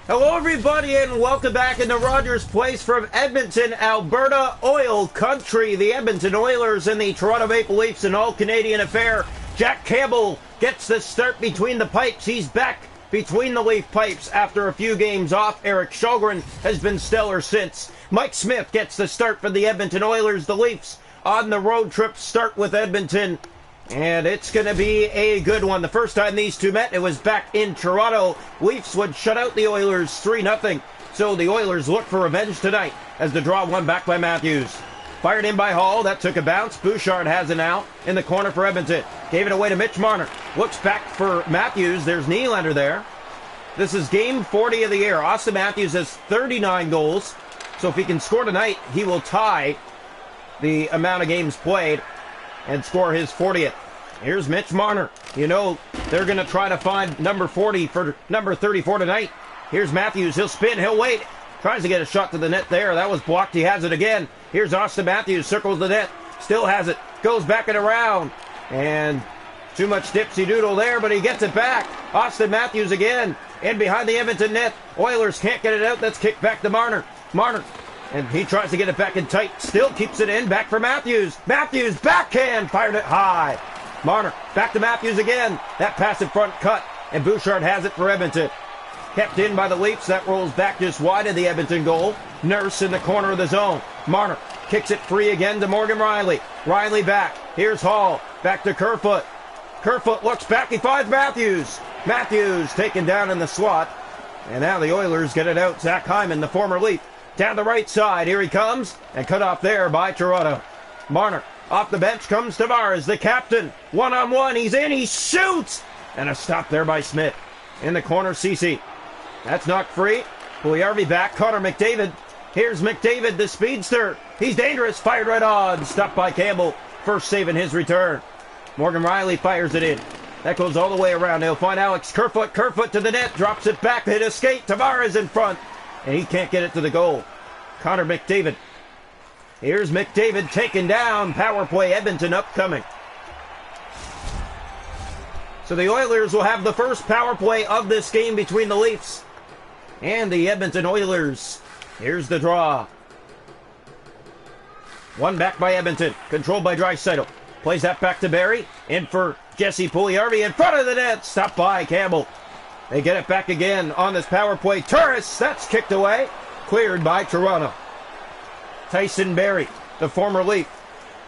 Hello everybody and welcome back into Rogers Place from Edmonton, Alberta, oil country. The Edmonton Oilers and the Toronto Maple Leafs, an all-Canadian affair. Jack Campbell gets the start between the pipes. He's back between the Leaf pipes after a few games off. Eric Källgren has been stellar since. Mike Smith gets the start for the Edmonton Oilers. The Leafs on the road trip start with Edmonton. And it's going to be a good one. The first time these two met, it was back in Toronto. Leafs would shut out the Oilers 3-0. So the Oilers look for revenge tonight as the draw won back by Matthews. Fired in by Hall. That took a bounce. Bouchard has it now in the corner for Edmonton. Gave it away to Mitch Marner. Looks back for Matthews. There's Nylander there. This is game 40 of the year. Austin Matthews has 39 goals. So if he can score tonight, he will tie the amount of games played and score his 40th. Here's Mitch Marner. You know, they're going to try to find number 40 for number 34 tonight. Here's Matthews. He'll spin. He'll wait. Tries to get a shot to the net there. That was blocked. He has it again. Here's Austin Matthews. Circles the net. Still has it. Goes back and around. And too much dipsy doodle there, but he gets it back. Austin Matthews again. In behind the Edmonton net. Oilers can't get it out. That's kicked back to Marner. Marner. And he tries to get it back in tight. Still keeps it in. Back for Matthews. Matthews, backhand. Fired it high. Marner, back to Matthews again. That pass in front cut. And Bouchard has it for Edmonton. Kept in by the Leafs. That rolls back just wide of the Edmonton goal. Nurse in the corner of the zone. Marner kicks it free again to Morgan Riley. Riley back. Here's Hall. Back to Kerfoot. Kerfoot looks back. He finds Matthews. Matthews taken down in the slot. And now the Oilers get it out. Zach Hyman, the former Leaf. Down the right side, here he comes, and cut off there by Toronto. Marner, off the bench comes Tavares, the captain. One-on-one, he's in, he shoots! And a stop there by Smith. In the corner, Ceci. That's knocked free. Puljujarvi back, Connor McDavid. Here's McDavid, the speedster. He's dangerous, fired right on. Stopped by Campbell, first save in his return. Morgan Riley fires it in. That goes all the way around. They'll find Alex Kerfoot. Kerfoot to the net, drops it back, hit a skate. Tavares in front. And he can't get it to the goal. Connor McDavid. Here's McDavid taken down. Power play, Edmonton upcoming. So the Oilers will have the first power play of this game between the Leafs and the Edmonton Oilers. Here's the draw. One back by Edmonton. Controlled by Draisaitl. Plays that back to Barrie. In for Jesse Puljujarvi in front of the net. Stopped by Campbell. They get it back again on this power play. Turris, that's kicked away. Cleared by Toronto. Tyson Barrie, the former Leaf.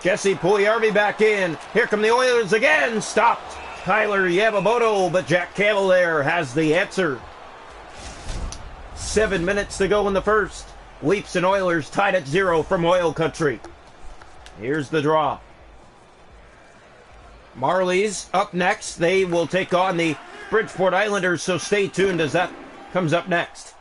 Jesse Puljujarvi back in. Here come the Oilers again. Stopped. Tyler Yamamoto, but Jack Campbell there has the answer. 7 minutes to go in the first. Leafs and Oilers tied at 0 from oil country. Here's the draw. Marlies up next. They will take on the Bridgeport Islanders, so stay tuned as that comes up next.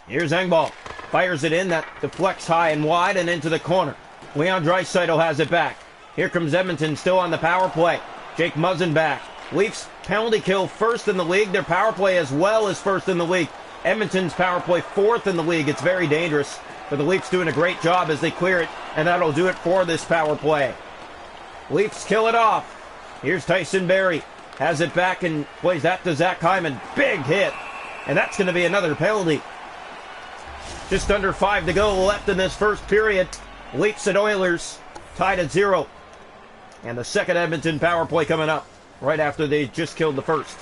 Here's Engvall. Fires it in. That deflects high and wide and into the corner. Leon Draisaitl has it back. Here comes Edmonton still on the power play. Jake Muzzin back. Leafs penalty kill first in the league. Their power play as well as first in the league. Edmonton's power play fourth in the league. It's very dangerous. But the Leafs doing a great job as they clear it, and that'll do it for this power play. Leafs kill it off. Here's Tyson Barrie. Has it back and plays that to Zach Hyman. Big hit. And that's going to be another penalty. Just under 5 to go left in this first period. Leafs and Oilers tied at 0. And the second Edmonton power play coming up right after they just killed the first.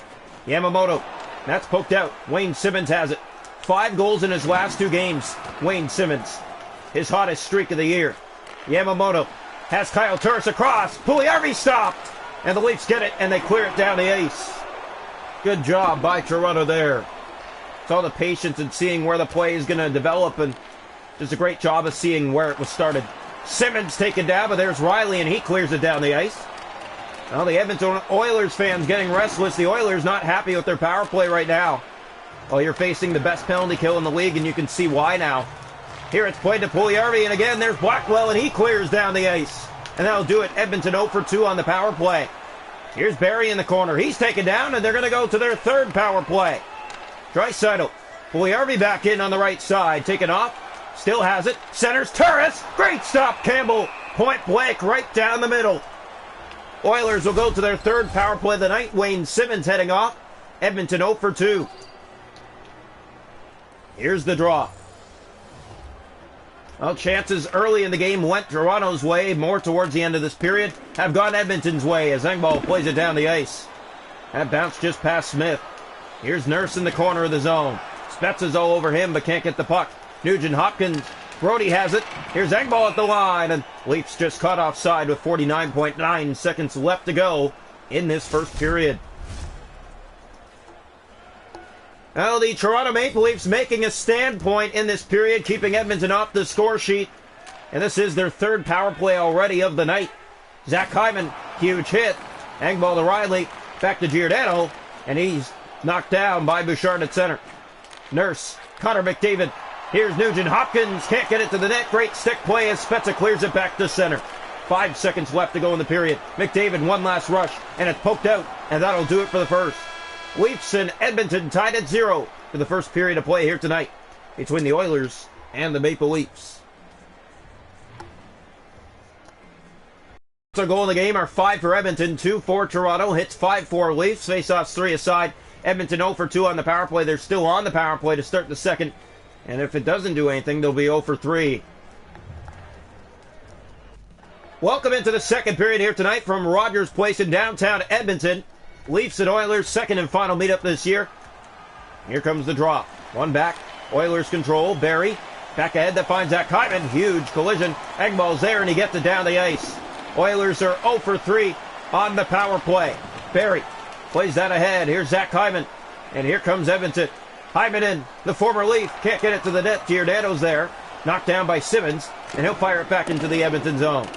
Yamamoto. That's poked out. Wayne Simmonds has it. 5 goals in his last 2 games. Wayne Simmonds. His hottest streak of the year. Yamamoto has Kyle Turris across. Puljujarvi stopped. And the Leafs get it, and they clear it down the ice. Good job by Toronto there. It's all the patience and seeing where the play is going to develop, and just a great job of seeing where it was started. Simmonds taken down, but there's Riley, and he clears it down the ice. Well, the Edmonton Oilers fans getting restless. The Oilers not happy with their power play right now. Well, you're facing the best penalty kill in the league, and you can see why now. Here it's played to Puljujarvi, and again there's Blackwell, and he clears down the ice. And that'll do it. Edmonton 0 for 2 on the power play. Here's Barrie in the corner. He's taken down, and they're going to go to their third power play. Draisaitl. Puljujarvi back in on the right side. Taken off. Still has it. Centers. Turris. Great stop, Campbell. Point blank right down the middle. Oilers will go to their third power play of the night. Wayne Simmonds heading off. Edmonton 0 for 2. Here's the draw. Well, chances early in the game went Toronto's way. More towards the end of this period have gone Edmonton's way as Engvall plays it down the ice. That bounce just past Smith. Here's Nurse in the corner of the zone. Spezza's all over him but can't get the puck. Nugent Hopkins. Brody has it. Here's Engvall at the line, and Leafs just caught offside with 49.9 seconds left to go in this first period. Well, the Toronto Maple Leafs making a standpoint in this period, keeping Edmonton off the score sheet. And this is their third power play already of the night. Zach Hyman, huge hit. Engvall to Riley, back to Giordano, and he's knocked down by Bouchard at center. Nurse, Connor McDavid. Here's Nugent Hopkins, can't get it to the net. Great stick play as Spezza clears it back to center. 5 seconds left to go in the period. McDavid, one last rush, and it's poked out, and that'll do it for the first. Leafs and Edmonton tied at 0 for the first period of play here tonight between the Oilers and the Maple Leafs. So goal in the game are 5 for Edmonton, 2 for Toronto. Hits 5 for Leafs. Face-offs 3 aside. Edmonton 0 for 2 on the power play. They're still on the power play to start the second. And if it doesn't do anything, they'll be 0 for 3. Welcome into the second period here tonight from Rogers Place in downtown Edmonton. Leafs and Oilers, second and final meetup this year. Here comes the draw. One back. Oilers control. Barry. Back ahead that finds Zach Hyman. Huge collision. Engvall's there and he gets it down the ice. Oilers are 0 for 3 on the power play. Barry plays that ahead. Here's Zach Hyman. And here comes Edmonton. Hyman in. The former Leaf. Can't get it to the net. Giordano's there. Knocked down by Simmons. And he'll fire it back into the Edmonton zone.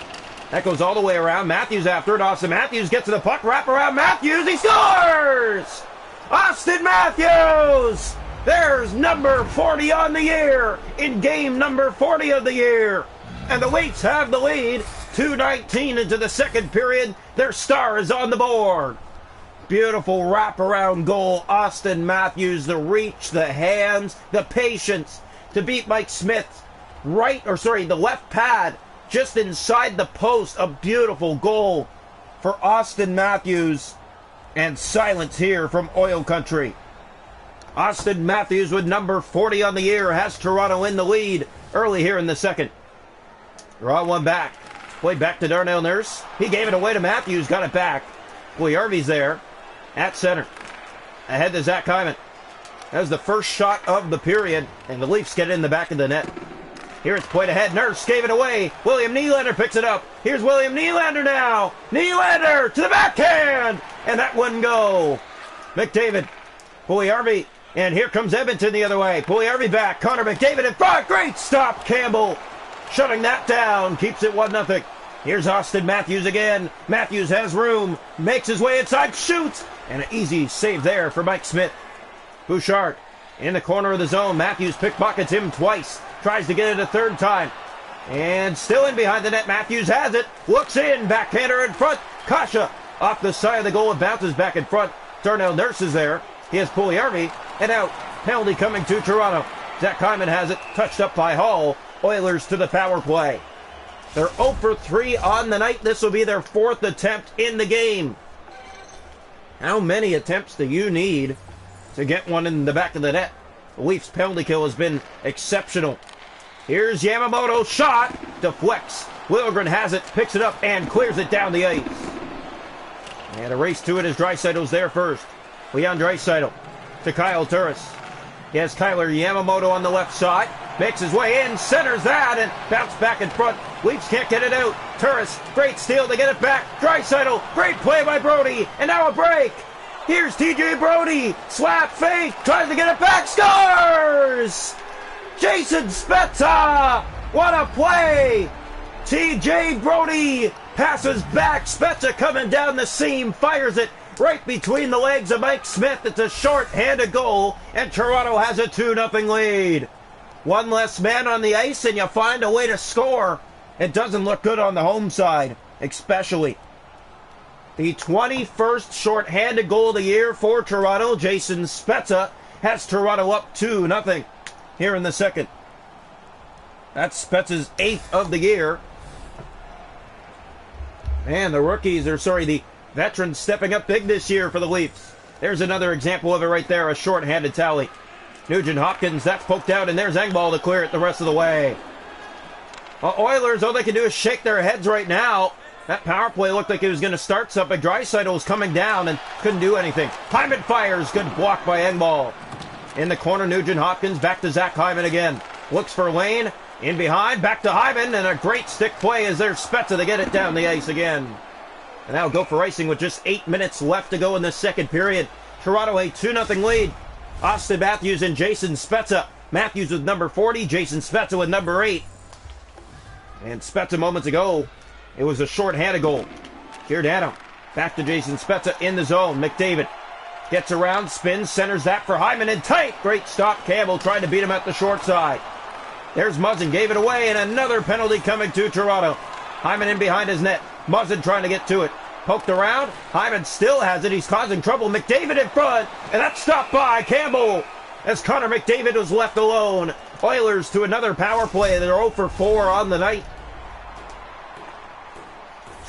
That goes all the way around. Matthews after it. Austin Matthews gets to the puck. Wrap around Matthews. He scores! Austin Matthews! There's number 40 on the year in game number 40 of the year. And the Leafs have the lead. 2:19 into the second period. Their star is on the board. Beautiful wraparound goal. Austin Matthews, the reach, the hands, the patience to beat Mike Smith. The left pad. Just inside the post, a beautiful goal for Austin Matthews. And silence here from Oil Country. Austin Matthews with number 40 on the year has Toronto in the lead early here in the second. Draw one back. Play back to Darnell Nurse. He gave it away to Matthews, got it back. Puljujärvi's there at center. Ahead to Zach Hyman. That was the first shot of the period, and the Leafs get it in the back of the net. Here it's played ahead. Nurse gave it away. William Nylander picks it up. Here's William Nylander now. Nylander to the backhand. And that wouldn't go. McDavid. Puljujärvi. And here comes Edmonton the other way. Puljujärvi back. Connor McDavid in front. Great stop. Campbell shutting that down. Keeps it 1-0. Here's Austin Matthews again. Matthews has room. Makes his way inside. Shoots. And an easy save there for Mike Smith. Bouchard in the corner of the zone. Matthews pickpockets him twice. Tries to get it a third time. And still in behind the net. Matthews has it. Looks in. Backhander in front. Kasha off the side of the goal. It bounces back in front. Darnell Nurse is there. He has Puljujärvi. And out. Penalty coming to Toronto. Zach Hyman has it. Touched up by Hall. Oilers to the power play. They're 0 for 3 on the night. This will be their 4th attempt in the game. How many attempts do you need to get one in the back of the net? The Leafs' penalty kill has been exceptional. Here's Yamamoto's shot. Deflects. Liljegren has it, picks it up, and clears it down the ice. And a race to it as Draisaitl's there first. Leon Draisaitl to Kyle Turris. He has Kyler Yamamoto on the left side. Makes his way in, centers that, and bounce back in front. Leafs can't get it out. Turris, great steal to get it back. Draisaitl, great play by Brody, and now a break. Here's TJ Brody. Slap fake. Tries to get it back. Scores! Jason Spezza. What a play. TJ Brody passes back. Spezza coming down the seam. Fires it right between the legs of Mike Smith. It's a short-handed goal. And Toronto has a 2-0 lead. One less man on the ice and you find a way to score. It doesn't look good on the home side, especially. The 21st short-handed goal of the year for Toronto. Jason Spezza has Toronto up 2-0 here in the second. That's Spezza's 8th of the year. Man, the veterans stepping up big this year for the Leafs. There's another example of it right there, a short-handed tally. Nugent-Hopkins, that's poked out, and there's Engvall to clear it the rest of the way. Oilers, all they can do is shake their heads right now. That power play looked like it was going to start something. Draisaitl was coming down and couldn't do anything. Hyman fires. Good block by Engvall. In the corner, Nugent-Hopkins. Back to Zach Hyman again. Looks for Lane. In behind. Back to Hyman. And a great stick play as there's Spezza to get it down the ice again. And that'll go for icing with just 8 minutes left to go in the second period. Toronto a 2-0 lead. Austin Matthews and Jason Spezza. Matthews with number 40. Jason Spezza with number 8. And Spezza moments ago, it was a short-handed goal. Giordano back to Jason Spezza in the zone. McDavid gets around, spins, centers that for Hyman in tight. Great stop. Campbell trying to beat him at the short side. There's Muzzin, gave it away, and another penalty coming to Toronto. Hyman in behind his net. Muzzin trying to get to it. Poked around. Hyman still has it. He's causing trouble. McDavid in front, and that's stopped by Campbell as Connor McDavid was left alone. Oilers to another power play. They're 0 for 4 on the night.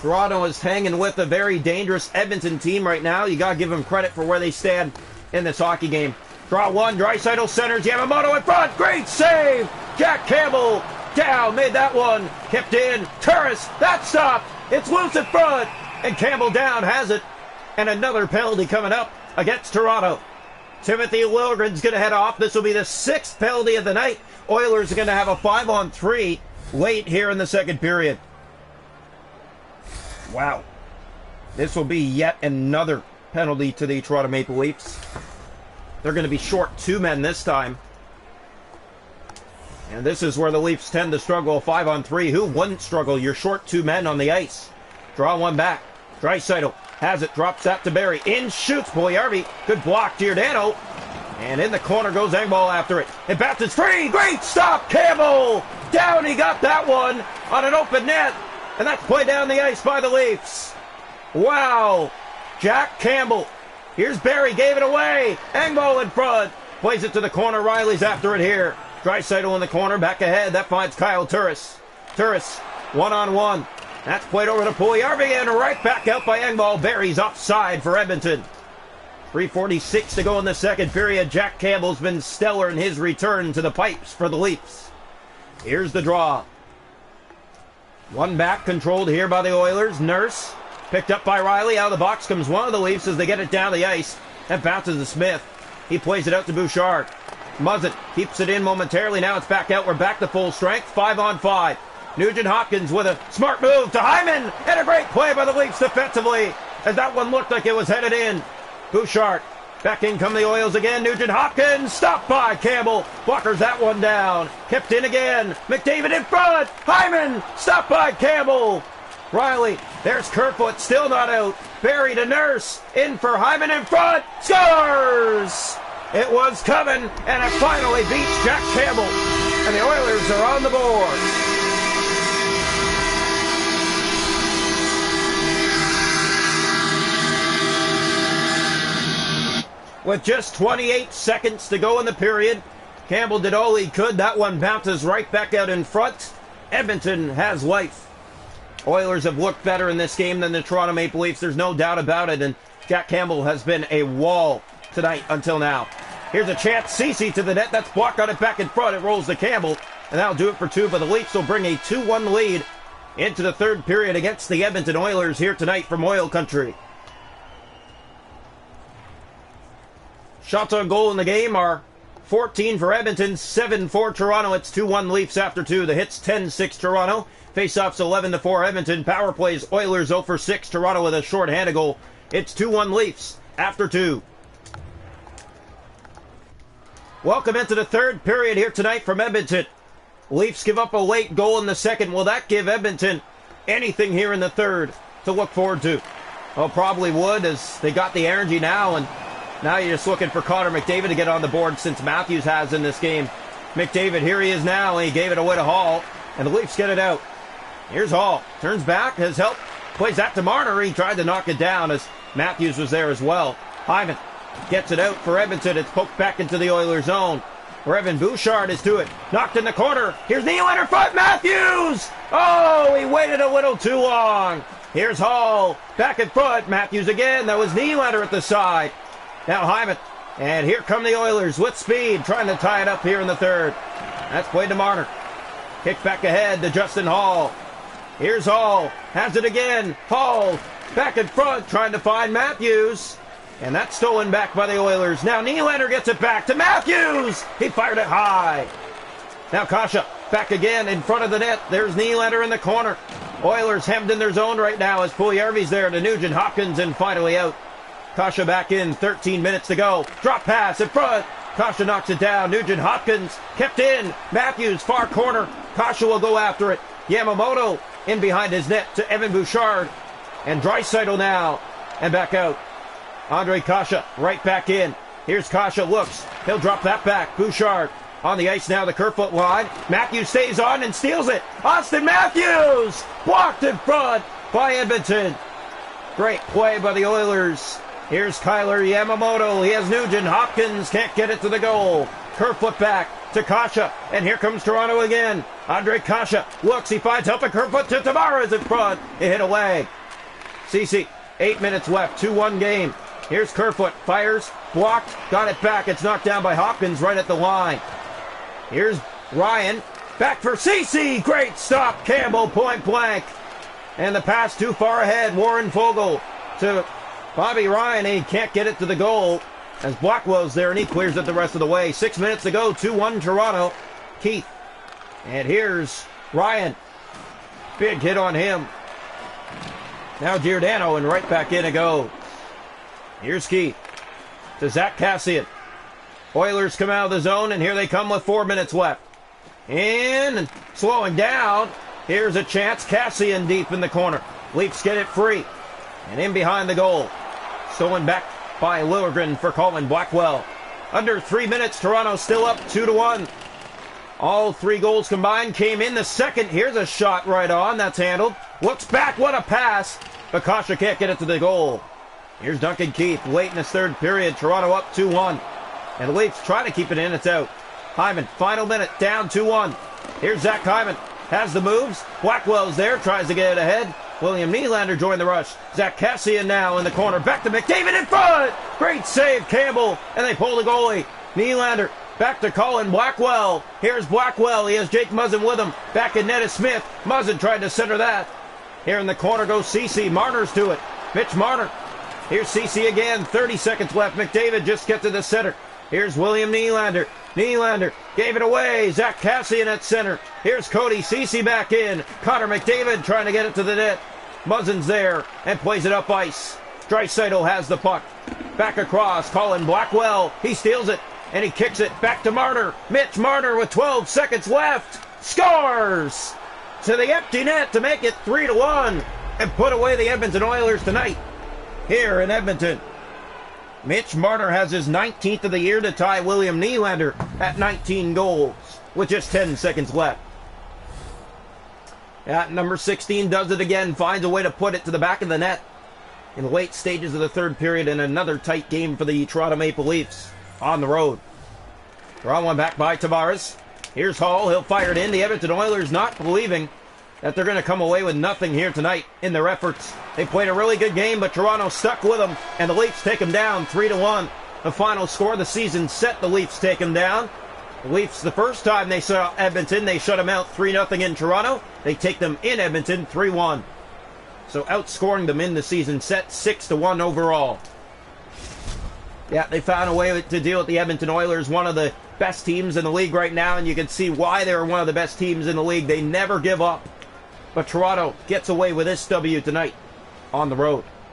Toronto is hanging with a very dangerous Edmonton team right now. You got to give them credit for where they stand in this hockey game. Draw one. Draisaitl centers. Yamamoto in front. Great save. Jack Campbell down. Made that one. Kept in. Turris. That stopped. It's loose in front. And Campbell down has it. And another penalty coming up against Toronto. Timothy Liljegren's going to head off. This will be the 6th penalty of the night. Oilers are going to have a 5-on-3 late here in the second period. Wow. This will be yet another penalty to the Toronto Maple Leafs. They're going to be short 2 men this time. And this is where the Leafs tend to struggle. 5-on-3. Who wouldn't struggle? You're short 2 men on the ice. Draw one back. Draisaitl has it. Drops that to Barrie. In shoots Puljujärvi. Good block. Giordano. And in the corner goes Engvall after it. It bounces free. Great stop. Campbell. Down. He got that one on an open net. And that's played down the ice by the Leafs. Wow. Jack Campbell. Here's Barrie. Gave it away. Engvall in front. Plays it to the corner. Riley's after it here. Draisaitl in the corner. Back ahead. That finds Kyle Turris. Turris. 1-on-1. That's played over to Puljujärvi and right back out by Engvall. Barrie's offside for Edmonton. 3:46 to go in the second period. Jack Campbell's been stellar in his return to the pipes for the Leafs. Here's the draw. One back controlled here by the Oilers. Nurse picked up by Riley. Out of the box comes one of the Leafs as they get it down the ice. That bounces to Smith. He plays it out to Bouchard. Muzzin keeps it in momentarily. Now it's back out. We're back to full strength. 5-on-5. Nugent-Hopkins with a smart move to Hyman. And a great play by the Leafs defensively as that one looked like it was headed in. Bouchard. Back in come the Oils again. Nugent-Hopkins stopped by Campbell. Blockers that one down. Kept in again. McDavid in front. Hyman stopped by Campbell. Riley. There's Kerfoot. Still not out. Barrie to Nurse. In for Hyman in front. Scores! It was coming, and it finally beats Jack Campbell. And the Oilers are on the board. With just 28 seconds to go in the period, Campbell did all he could. That one bounces right back out in front. Edmonton has life. Oilers have looked better in this game than the Toronto Maple Leafs. There's no doubt about it. And Jack Campbell has been a wall tonight until now. Here's a chance. Ceci to the net. That's blocked on it back in front. It rolls to Campbell. And that'll do it for 2. But the Leafs will bring a 2-1 lead into the third period against the Edmonton Oilers here tonight from Oil Country. Shots on goal in the game are 14 for Edmonton, 7 for Toronto. It's 2-1 Leafs after 2. The hits 10-6 Toronto. Faceoffs 11-4 Edmonton. Power plays Oilers 0 for 6. Toronto with a short-handed goal. It's 2-1 Leafs after 2. Welcome into the third period here tonight from Edmonton. Leafs give up a late goal in the second. Will that give Edmonton anything here in the third to look forward to? Well, probably would, as they got the energy now, and now you're just looking for Connor McDavid to get on the board since Matthews has in this game. McDavid, here he is now, and he gave it away to Hall, and the Leafs get it out. Here's Hall. Turns back, has help. Plays that to Marner. He tried to knock it down as Matthews was there as well. Hyman gets it out for Edmonton. It's poked back into the Oilers zone. Where Evan Bouchard is to it. Knocked in the corner. Here's Nylander front. Matthews! Oh, he waited a little too long. Here's Hall. Back in front. Matthews again. That was Nylander at the side. Now Hyman And here come the Oilers with speed, trying to tie it up here in the third. That's played to Marner. Kick back ahead to Justin Hall. Here's Hall. Has it again. Hall back in front, trying to find Matthews. And that's stolen back by the Oilers. Now Nylander gets it back to Matthews. He fired it high. Now Kasha back again in front of the net. There's Nylander in the corner. Oilers hemmed in their zone right now as Puljujärvi's there to Nugent Hopkins and finally out. Kasha back in, 13 minutes to go. Drop pass in front. Kasha knocks it down. Nugent Hopkins kept in. Matthews, far corner. Kasha will go after it. Yamamoto in behind his net to Evan Bouchard. And Draisaitl now. And back out. Andre Kasha right back in. Here's Kasha, looks. He'll drop that back. Bouchard on the ice now, the Kerfoot line. Matthews stays on and steals it. Austin Matthews! Blocked in front by Edmonton. Great play by the Oilers. Here's Kyler Yamamoto. He has Nugent Hopkins. Can't get it to the goal. Kerfoot back to Kasha. And here comes Toronto again. Andre Kasha looks. He finds help at Kerfoot to Tavares in front. It hit away. CC, 8 minutes left. 2-1 game. Here's Kerfoot. Fires. Blocked. Got it back. It's knocked down by Hopkins right at the line. Here's Ryan. Back for CC. Great stop. Campbell point blank. And the pass too far ahead. Warren Fogle to Bobby Ryan. He can't get it to the goal as Blackwell's there and he clears it the rest of the way. 6 minutes to go. 2-1 Toronto. Keith. And here's Ryan. Big hit on him. Now Giordano and right back in it goes. Here's Keith to Zach Kassian. Oilers come out of the zone, and here they come with 4 minutes left. And slowing down. Here's a chance. Kassian deep in the corner. Leafs get it free. And in behind the goal. Stolen back by Liljegren for Colin Blackwell. Under 3 minutes, Toronto still up 2-1. All 3 goals combined came in the second. Here's a shot right on. That's handled. Looks back. What a pass. But Kasha can't get it to the goal. Here's Duncan Keith late in this third period. Toronto up 2-1. And the Leafs try to keep it in. It's out. Hyman, final minute, down 2-1. Here's Zach Hyman. Has the moves. Blackwell's there. Tries to get it ahead. William Nylander joined the rush. Zach Kassian now in the corner. Back to McDavid in front. Great save, Campbell. And they pull the goalie. Nylander back to Colin Blackwell. Here's Blackwell. He has Jake Muzzin with him. Back in net is Smith. Muzzin tried to center that. Here in the corner goes CC. Marner's to it. Mitch Marner. Here's CC again. 30 seconds left. McDavid just gets to the center. Here's William Nylander. Nylander gave it away. Zach Kassian at center. Here's Cody CC back in. Connor McDavid trying to get it to the net. Muzzin's there and plays it up ice. Draisaitl has the puck. Back across. Colin Blackwell. He steals it and he kicks it back to Marner. Mitch Marner with 12 seconds left. Scores to the empty net to make it 3-1 and put away the Edmonton Oilers tonight here in Edmonton. Mitch Marner has his 19th of the year to tie William Nylander at 19 goals with just 10 seconds left. At number 16 does it again, finds a way to put it to the back of the net in the late stages of the third period, and another tight game for the Toronto Maple Leafs on the road. Draw one back by Tavares. Here's Hall, he'll fire it in. The Edmonton Oilers not believing that they're going to come away with nothing here tonight in their efforts. They played a really good game, but Toronto stuck with them, and the Leafs take them down 3-1. The final score of the season set the Leafs take them down. The Leafs, the first time they saw Edmonton, they shut them out 3-0 in Toronto. They take them in Edmonton 3-1. So outscoring them in the season set 6-1 overall. Yeah, they found a way to deal with the Edmonton Oilers, one of the best teams in the league right now, and you can see why they're one of the best teams in the league. They never give up. But Toronto gets away with this W tonight on the road.